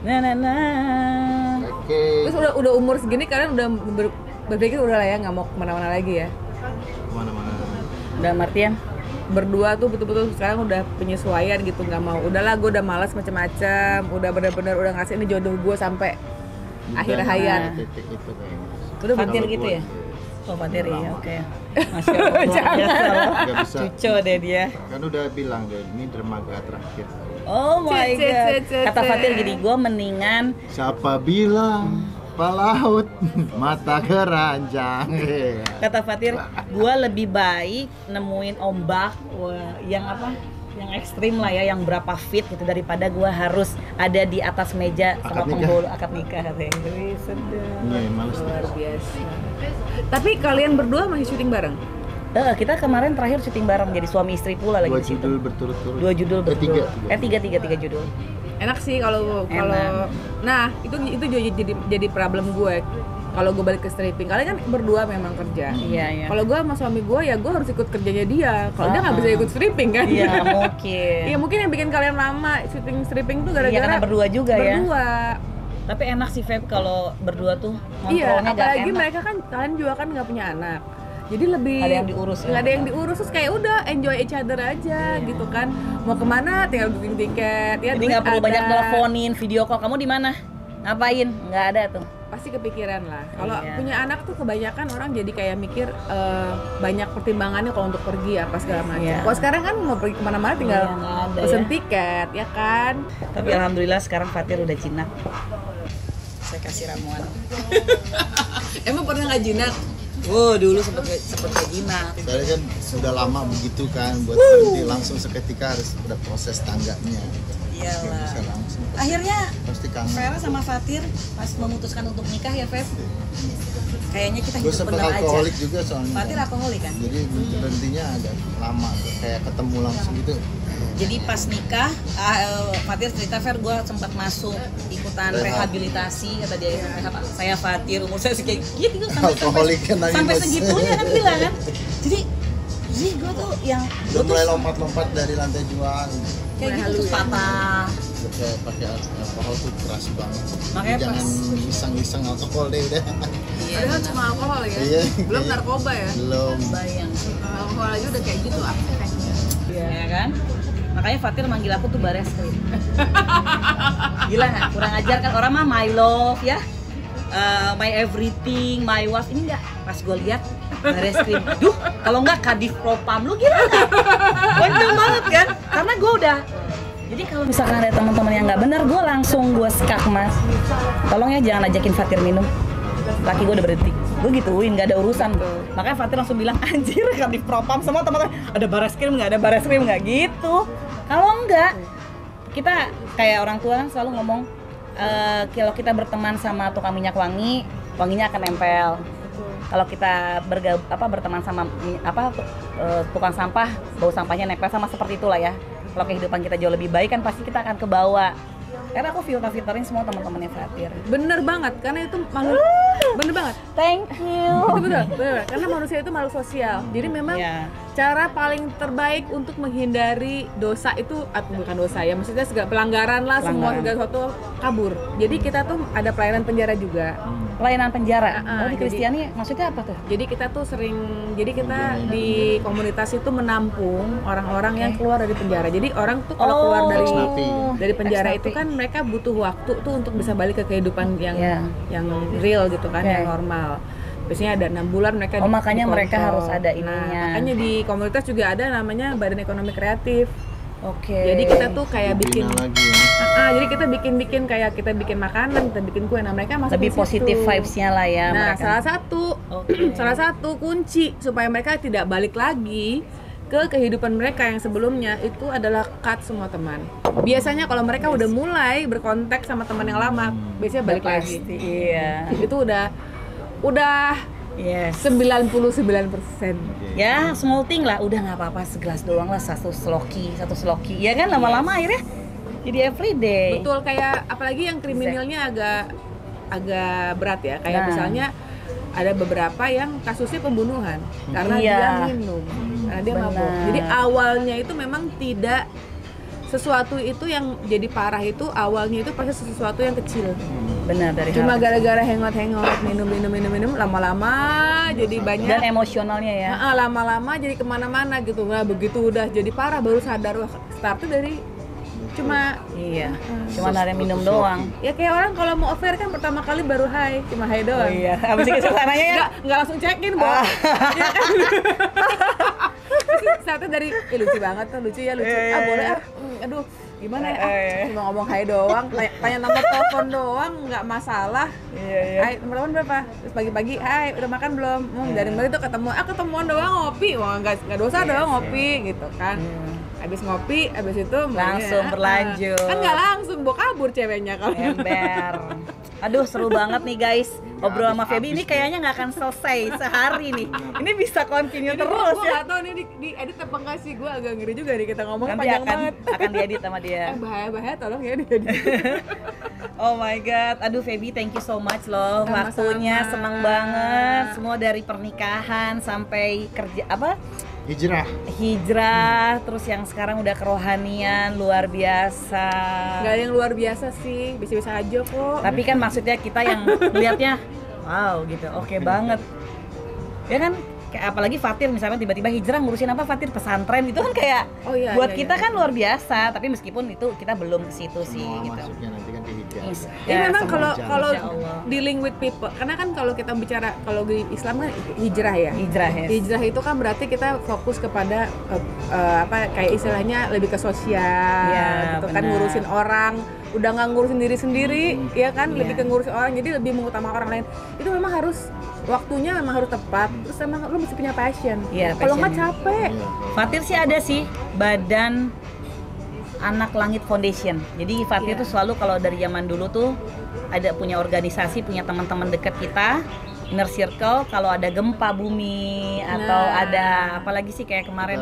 Nah, nah, nah. Oke. Terus udah umur segini kalian udah berpikir udah lah ya nggak mau kemana-mana lagi ya. Kemana-mana. Dalam artian Berdua tuh betul-betul sekarang udah penyesuaian gitu, nggak mau. Udahlah, gue udah malas macam-macam. Udah bener-bener udah ngasih ini jodoh gue sampai akhir hayat. Titik itu kayaknya. udah Fatir Kalau gitu gua- ya? Oh, Fatir ya, Lama. oke. Masya Allah, luar biasa loh. Nggak bisa. Cuco deh dia. Kan udah bilang deh, ini dermaga terakhir. Oh my Cet, cet, god. cet, cet, Kata Fatir cet. gini, gue mendingan Siapa bilang pelaut mata keranjang. kata Fatir, gue lebih baik nemuin ombak yang apa? Yang ekstrim lah ya, yang berapa feet gitu daripada gue harus ada di atas meja sama Akad nikah. penghulu akad nikah katanya. Wih, sedap. Iya, males. Luar biasa. Tapi kalian berdua masih syuting bareng? Kita kemarin terakhir syuting bareng jadi suami istri pula lagi Dua di situ. judul berturut-turut. 2 judul betul. Tiga. Tiga judul. Enak sih kalau Enak. nah itu jadi problem gue kalau gue balik ke stripping. Kalian kan berdua memang kerja. Iya, iya. Kalau gue sama suami gue ya gue harus ikut kerjanya dia. Kalau dia nggak bisa ikut stripping kan? Iya, mungkin. Iya, mungkin yang bikin kalian lama syuting stripping tuh Iya, gara-gara karena berdua juga ya. berdua. Tapi enak sih Feb kalau berdua tuh Iya, ngontrolnya gak apalagi enak. mereka kan kalian juga kan nggak punya anak. Jadi lebih Nggak ada yang diurus ya? nggak ada yang diurus, terus kayak udah enjoy each other aja gitu kan. Mau kemana tinggal booking tiket ya. Jadi duit nggak perlu ada. banyak teleponin, video call. Kamu di mana? Ngapain? Nggak ada tuh. Pasti kepikiran lah. Kalau Iya. punya anak tuh kebanyakan orang jadi kayak mikir banyak pertimbangannya kalau untuk pergi apa segala macam. Iya. Kalau sekarang kan mau pergi kemana-mana tinggal Iya, nggak ada pesen ya. tiket ya kan. Tapi alhamdulillah sekarang Fatir udah jinak. Saya kasih ramuan. Emang pernah nggak jinak? Oh, dulu sempet gak jinak. Saya kan sudah lama begitu kan, buat berhenti langsung seketika harus ada proses tangganya. Nggak Iyalah. bisa langsung. Akhirnya Pasti kangen. Vera sama Fatir pas memutuskan untuk nikah ya Feb. Kayaknya kita Gue hidup sempat bener aja. alkoholik juga soalnya. Fatir alkoholik kan? Jadi berhentinya agak lama, kayak ketemu langsung gitu. Jadi pas nikah, Fatir cerita Fer, gue sempat masuk ikutan Rehab. rehabilitasi, kata dia, saya Fatir, umur saya segitu gitu, Alkoholik kan sampai anonimus. segitunya kan bilang kan. Jadi gue tuh yang Udah gue mulai tuh lompat-lompat dari lantai 2 kayak gitu Halu terus ya. patah. kayak pakai alkohol tuh keras banget. Makanya Jadi jangan iseng-iseng alkohol deh udah. Iya, Padahal cuma alkohol ya. Iya. Belum narkoba ya. Belum. bayang. Alkohol aja udah kayak gitu apa? Ya kan? Makanya Fatir manggil aku tuh Bareskrim. Gila nggak? Kurang ajar kan orang mah my love ya. My everything, my wife. Ini enggak, pas gue lihat Bareskrim. Aduh, kalau enggak Kadif Propam, lu gila nggak? Kenceng banget kan? Karena gue udah Jadi kalau misalkan ada teman-teman yang nggak benar, gue langsung skak, Mas. Tolong ya jangan ajakin Fatir minum. Laki gue udah berhenti. Gue gituin, nggak ada urusan. Makanya Fatir langsung bilang, anjir kan di propam semua teman-teman. Ada bareskrim nggak gitu. Kalau enggak, kita kayak orang tua kan selalu ngomong, kalau kita berteman sama tukang minyak wangi, wanginya akan nempel. Kalau kita berteman sama tukang sampah, bau sampahnya nempel, sama seperti itulah ya. Kalau kehidupan kita jauh lebih baik kan pasti kita akan kebawa. Karena aku filterin semua teman-temannya Fatir. Bener banget, karena itu makhluk bener banget. Thank you. Itu bener. Karena manusia itu makhluk sosial. Jadi memang cara paling terbaik untuk menghindari dosa itu, bukan dosa ya, maksudnya segala pelanggaran lah, semua segala sesuatu kabur. Jadi kita tuh ada pelayanan penjara juga. Pelayanan penjara? Oh di Kristiani maksudnya apa tuh? Jadi kita tuh kita di komunitas itu menampung orang-orang yang keluar dari penjara. Jadi orang tuh kalau keluar dari penjara itu kan mereka butuh waktu tuh untuk bisa balik ke kehidupan yang real gitu kan, yang normal. Biasanya ada 6 bulan mereka makanya mereka harus ada ininya. Nah, makanya di komunitas juga ada namanya Badan Ekonomi Kreatif. Oke. Jadi kita tuh kayak bikin lagi, jadi kita bikin kayak kita bikin makanan, kita bikin kue. Nah, mereka masuk lebih positif vibes-nya lah ya. Nah, mereka. salah satu kunci supaya mereka tidak balik lagi ke kehidupan mereka yang sebelumnya itu adalah cut semua teman. Biasanya kalau mereka udah mulai berkontak sama teman yang lama, biasanya balik lagi. Iya. Itu udah 99%. Ya, small thing lah, udah nggak apa-apa, segelas doang lah, satu sloki, ya kan, lama-lama akhirnya jadi everyday. Betul, kayak apalagi yang kriminalnya agak berat ya, kayak misalnya ada beberapa yang kasusnya pembunuhan karena dia minum, karena dia mabuk. Jadi awalnya itu memang tidak sesuatu itu yang jadi parah, itu awalnya itu pasti sesuatu yang kecil. Benar, dari cuma gara-gara hangout minum lama-lama jadi banyak, dan emosionalnya ya. Lama-lama jadi kemana-mana gitu. Nah begitu udah jadi parah baru sadar, wah startnya dari cuma ada minum doang. Ya kayak orang kalau mau affair kan pertama kali baru cuma doang. Habis itu kesananya ya nggak langsung check-in, Bo. Ya kan? Startnya dari lucu banget tuh, lucu. Boleh aduh gimana ya, cuma ngomong doang, tanya nomor telepon doang, nggak masalah. Hai, nomor telepon berapa? Terus pagi-pagi, hai udah makan belum? Dari mulai itu ketemuan doang, ngopi, wah nggak dosa doang ngopi gitu kan. Habis ngopi, habis itu langsung berlanjut. Kan nggak langsung, bawa kabur ceweknya kalau ember. Aduh seru banget nih guys, ngobrol sama Feby ini kayaknya nggak akan selesai sehari nih. Ini bisa continue terus ya. Gue nggak tahu nih di edit apa nggak sih, gue agak ngeri juga nih kita ngomong panjang banget. Akan diedit sama dia. Bahaya tolong ya diedit. Oh my god, aduh Feby thank you so much loh. Sama-sama. Waktunya seneng banget, semua dari pernikahan sampai kerja hijrah, terus yang sekarang udah kerohanian luar biasa. Gak ada yang luar biasa sih, bisa-bisa aja kok. Tapi kan maksudnya kita yang lihatnya wow gitu, oke banget. Ya kan, kayak apalagi Fatir misalnya tiba-tiba hijrah ngurusin apa, Fatir pesantren itu kan kayak buat kita kan luar biasa. Tapi meskipun itu kita belum ke situ sih gitu. Masuknya nanti kan di hijrah. Ya memang kalau dealing with people, karena kan kalau kita bicara kalau di Islam kan hijrah ya. Hijrah itu kan berarti kita fokus kepada kayak istilahnya lebih ke sosial, gitu kan, ngurusin orang, udah nggak ngurusin diri sendiri, ya kan, lebih ke ngurusin orang, jadi lebih mengutamakan orang lain. Itu memang harus waktunya memang harus tepat, terus emang lu mesti punya passion. Kalau nggak capek. Fatir sih ada sih Badan Anak Langit Foundation. Jadi Fatir tuh selalu kalau dari zaman dulu tuh ada punya organisasi, punya teman-teman dekat kita, inner circle. Kalau ada gempa bumi atau ada apalagi sih kayak kemarin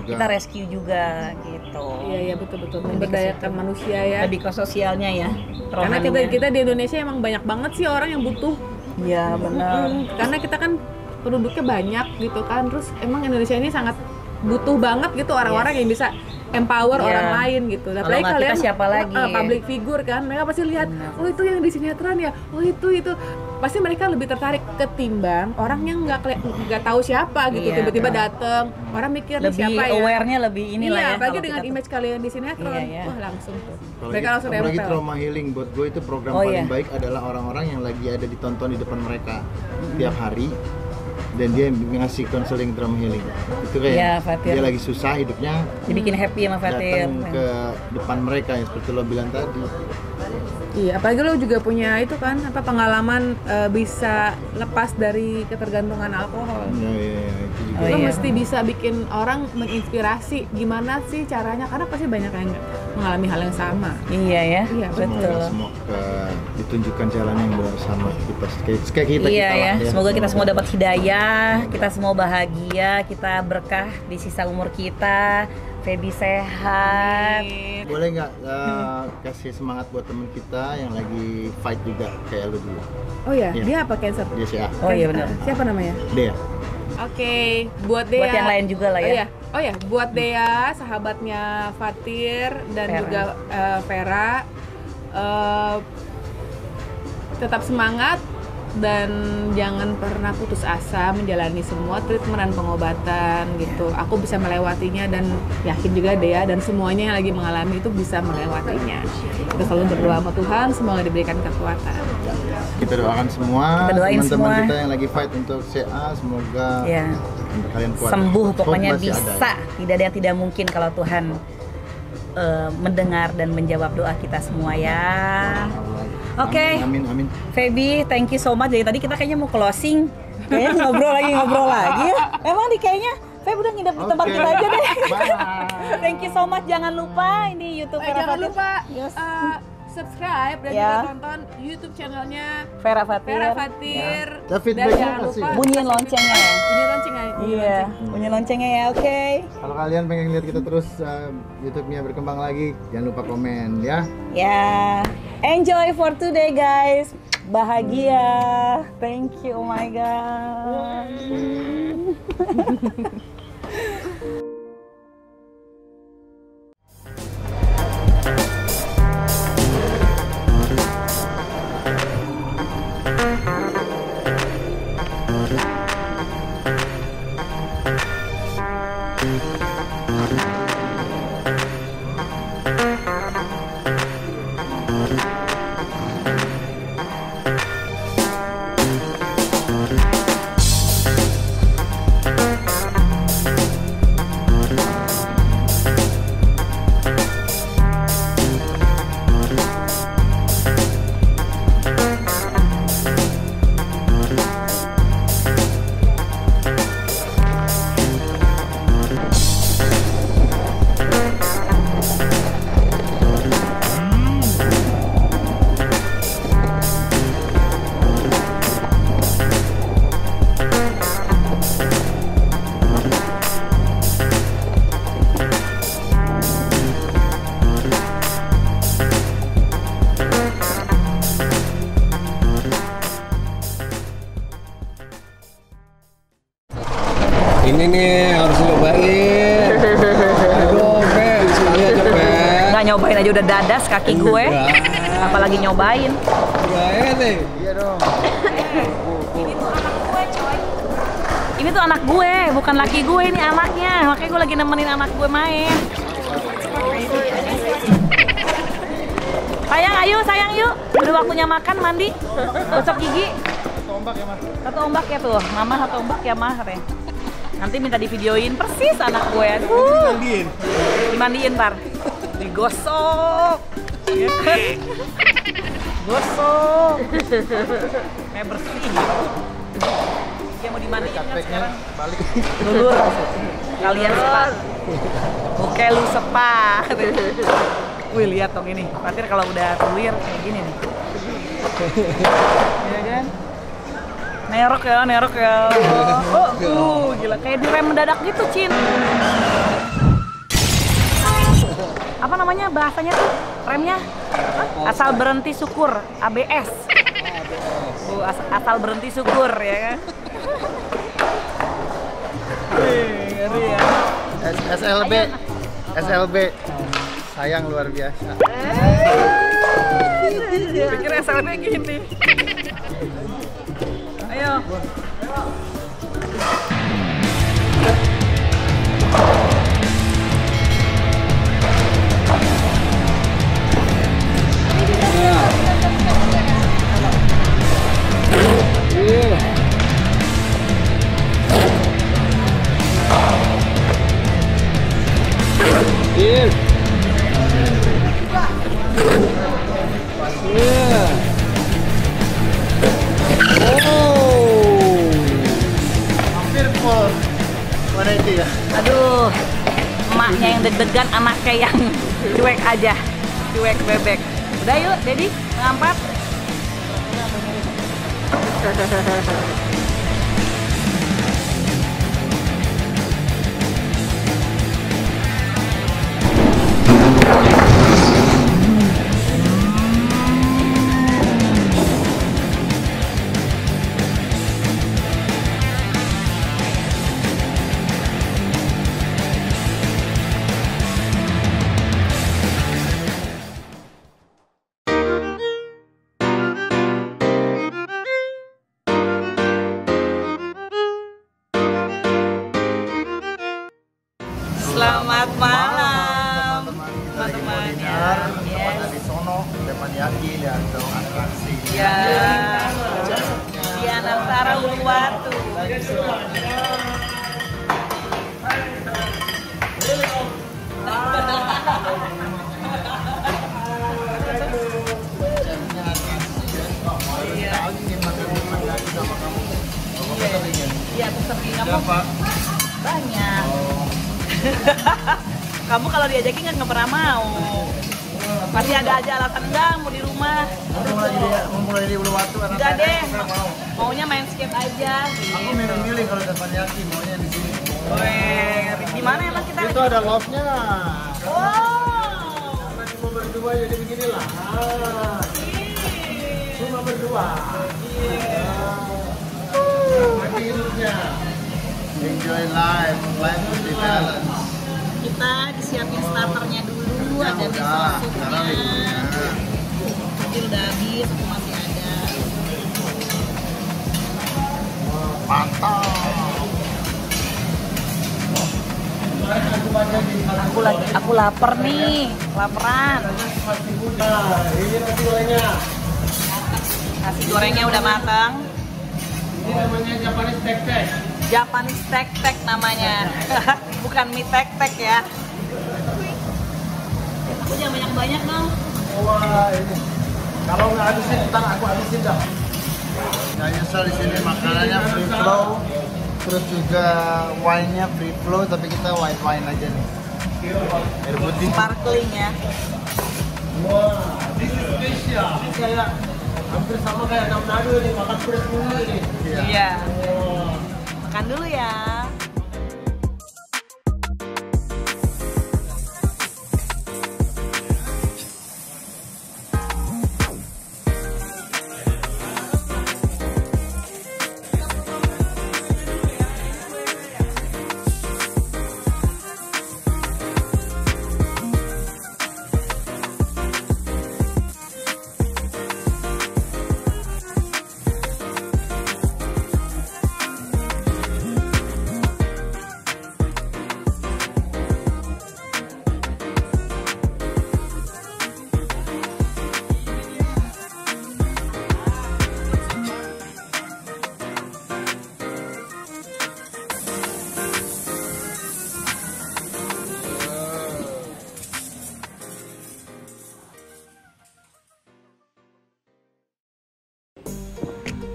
kita rescue juga gitu. Iya betul memberdayakan manusia ya. Lebih ke sosialnya ya. Karena kita di Indonesia emang banyak banget sih orang yang butuh. Iya benar. Karena kita kan penduduknya banyak gitu kan, terus emang Indonesia ini sangat butuh banget gitu orang-orang yang bisa empower orang lain gitu. Apalagi kalian siapa lagi? Public figure kan, mereka pasti lihat, oh itu yang di sinetron ya, oh itu pasti mereka lebih tertarik ketimbang orang yang nggak tahu siapa gitu, tiba-tiba dateng, orang mikir lebih siapa ya, aware-nya lebih inilah ya. Apalagi dengan image kalian di sinetron, wah langsung tuh. Mereka langsung apalagi trauma healing buat gue itu program paling baik adalah orang-orang yang lagi ada ditonton di depan mereka tiap hari. dan dia ngasih konseling trauma healing. Itu kayak Iya, Fatir. dia lagi susah hidupnya, Dibikin happy sama Fatir. datang ke depan mereka yang seperti lo bilang tadi. Iya, apalagi lo juga punya itu kan pengalaman bisa lepas dari ketergantungan alkohol. Ya, itu juga. Oh, Lo iya. mesti bisa bikin orang menginspirasi gimana sih caranya, karena pasti banyak yang mengalami hal yang sama. Iya ya, Iya, betul. Semoga ditunjukkan jalan yang benar sama kita, kayak kita Iya lah ya, semoga kita semua dapat hidayah, kita semua bahagia, kita berkah di sisa umur kita. Feby sehat. Boleh nggak kasih semangat buat temen kita yang lagi fight juga kayak lu dulu? Oh ya, Iya. dia apa cancer? Dia sih Oh iya benar. Siapa namanya? Dea. Oke, buat Dea. Buat yang lain juga lah ya. Oh ya, buat Dea, sahabatnya Fatir dan Vera. juga Vera, tetap semangat dan jangan pernah putus asa menjalani semua treatment dan pengobatan gitu. Aku bisa melewatinya dan yakin juga Dea dan semuanya yang lagi mengalami itu bisa melewatinya. Kita selalu berdoa sama Tuhan, semoga diberikan kekuatan. Kita doakan semua Kita doain teman-teman semua. kita yang lagi fight untuk CA, semoga Ya. kalian kuat. Sembuh Hope pokoknya masih ada. bisa. Tidak ada yang tidak mungkin kalau Tuhan mendengar dan menjawab doa kita semua ya. Oke. Amin, amin. Feby, thank you so much. Dari tadi kita kayaknya mau closing. Kayaknya ngobrol lagi ya. Emang nih kayaknya Feby udah nginep di tempat Oke. kita aja deh. Bye. Thank you so much. Jangan lupa ini YouTube Vera Jangan Fatir. lupa Yes. subscribe dan Ya. juga tonton YouTube channelnya Vera Fatir. Vera Fatir. Ya, feedback Dan juga jangan kasih. lupa Bunyiin loncengnya ya. bunyi lonceng ya. Iya, bunyi loncengnya ya. Oke. Kalau kalian pengen lihat kita terus YouTube-nya berkembang lagi, jangan lupa komen ya. Ya. Enjoy for today guys. Bahagia. Thank you. Oh my god. Ini nih harus nyobain. Aduh, Pe, sekali aja, Pe. Nggak nyobain aja udah dadas kaki gue. Apalagi nyobain. Cobain nih. Iya dong. Ini tuh anak gue, bukan laki gue, ini anaknya. Makanya gue lagi nemenin anak gue main. Sayang, ayo, sayang yuk. Udah waktunya makan, mandi, gosok gigi. Satu ombak ya tuh, mama satu ombak ya mah katanya. Nanti minta divideoin persis anak gue. Aduh. Dimandiin ntar. Digosok. Ya kan? Gosok. Kayak bersih. Dia mau dimandiin kan sekarang. Balik. Lulur. Kalian sepa. Oke lu sepa. Wih lihat dong ini. Fatir kalau udah tulir kayak gini nih. Ya kan? Nerok ya. Oh, gila kayak direm mendadak gitu, Cin. Apa namanya bahasanya tuh? Remnya? Asal berhenti syukur, ABS. Asal berhenti syukur ya kan? Ngeri ya. SLB. Sayang luar biasa. Pikir SLB gini. Ayo. pakai yang cuek aja, cuek bebek. Udah yuk, Dedi, ngangkat. Selamat malam, teman-teman. Ada di sono, Teppanyaki dan atraksi. Ya, di Anantara Uluwatu. Iya, terserah kamu. Banyak. Kamu kalau diajakin nggak pernah mau. Pasti ada aja alasan enggak mau di rumah. Mau mulai di Uluwatu. Enggak deh, maunya main skate aja. Aku milih kalau Teppanyaki maunya di sini. Di mana emang kita? Itu ada love-nya. Oh. Nanti mau berdua jadi beginilah. Cuma berdua. Lagi hidupnya. Enjoy life, life is the balance. Kita disiapin starternya dulu, ada miso supnya. Tapi udah habis, aku masih ada. Mantap. Aku lapar nih, laparan. Ini nasi gorengnya. Nasi gorengnya udah matang. Ini namanya Japanese tek-tek. Japanese tek-tek namanya. Bukan mie tek-tek ya. Aku jangan banyak-banyak dong. Wah, ini. Kalau nggak habisin, ntar aku habisin dah. Nggak nyesel di sini makanannya free flow. Terus juga wine-nya free flow, tapi kita white wine aja nih. Air putih. Sparkling ya. Wah, this is special. Ini kayak hampir sama kayak Manado nih, makan pedas dulu nih. Iya. Makan dulu ya.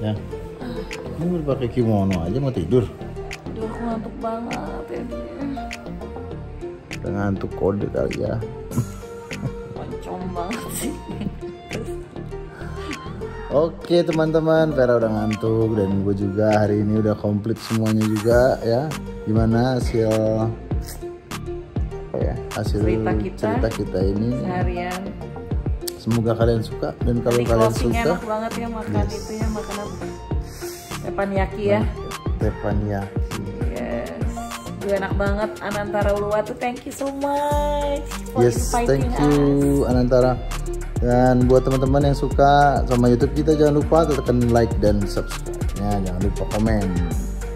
Ya. Ini udah pakai kimono aja mau tidur. Aduh, aku ngantuk banget ya. Udah ngantuk kode kali ya. Poncong banget sih. Oke teman-teman, Vera udah ngantuk dan gue juga hari ini udah komplit semuanya juga ya. Gimana hasil apa ya? Hasil cerita kita ini. Seharian. Semoga kalian suka dan kalau Tadi kalian closing suka, enak banget ya makan yes. itu ya, makan apa? Teppanyaki ya. Teppanyaki. Yes. Itu enak banget. Anantara Uluwatu, thank you so much for Yes, inviting thank you Anantara. Dan buat teman-teman yang suka sama YouTube kita, jangan lupa tekan like dan subscribe-nya. Jangan lupa komen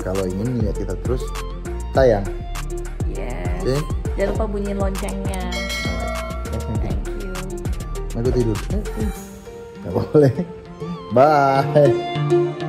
kalau ingin lihat kita terus tayang. Yes. Oke. Jangan lupa bunyiin loncengnya. Thank you. Aku tidur. Nggak boleh. Bye.